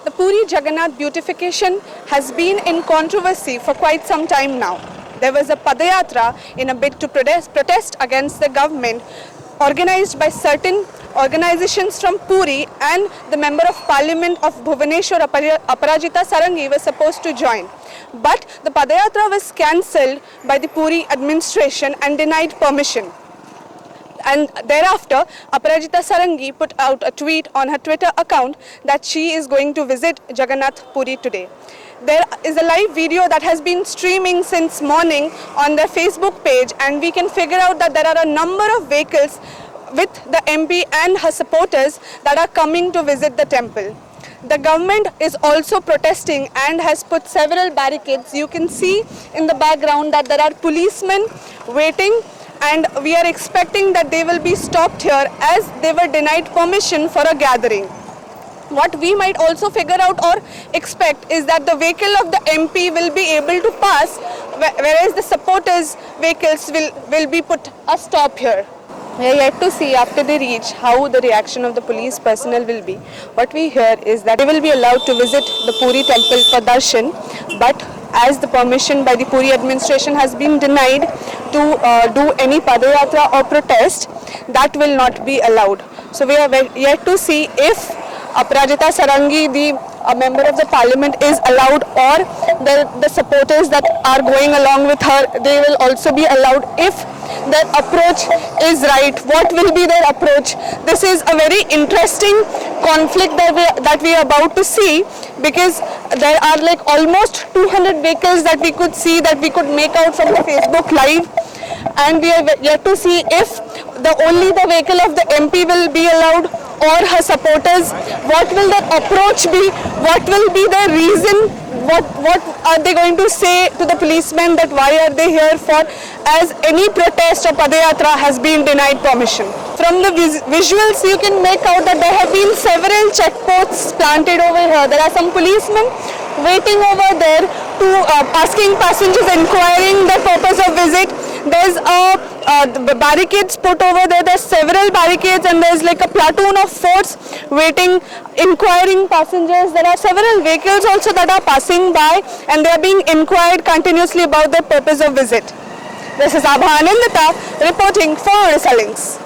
The Puri Jagannath beautification has been in controversy for quite some time now. There was a Padayatra in a bid to protest against the government, organized by certain organizations from Puri, and the Member of Parliament of Bhubaneswar, Aparajita Sarangi, was supposed to join. But the Padayatra was cancelled by the Puri administration and denied permission. And thereafter, Aparajita Sarangi put out a tweet on her Twitter account that she is going to visit Jagannath Puri today. There is a live video that has been streaming since morning on their Facebook page, and we can figure out that there are a number of vehicles with the MP and her supporters that are coming to visit the temple. The government is also protesting and has put several barricades. You can see in the background that there are policemen waiting, and we are expecting that they will be stopped here as they were denied permission for a gathering. What we might also figure out or expect is that the vehicle of the MP will be able to pass, whereas the supporters' vehicles will be put a stop here. We are yet to see after they reach how the reaction of the police personnel will be. What we hear is that they will be allowed to visit the Puri temple for darshan, but as the permission by the Puri administration has been denied to do any padayatra or protest, that will not be allowed. So we are yet to see if Aparajita Sarangi, a member of the parliament, is allowed, or the supporters that are going along with her, they will also be allowed. If their approach is right, what will be their approach? This is a very interesting conflict that we are about to see, because there are like almost 200 vehicles that we could see, that we could make out from the Facebook live, and we are yet to see if only the vehicle of the MP will be allowed, or her supporters. What will their approach be? What will be their reason? What are they going to say to the policemen, that why are they here for, as any protest or padayatra has been denied permission? From the visuals you can make out that there have been several checkposts planted over here. There are some policemen waiting over there to asking passengers, inquiring the purpose of visit. There's the barricades put over there. There's several barricades, and there's like a platoon of force waiting, inquiring passengers. There are several vehicles also that are passing by, and they are being inquired continuously about the purpose of visit. This is Abha Anandita reporting for Odisha Links.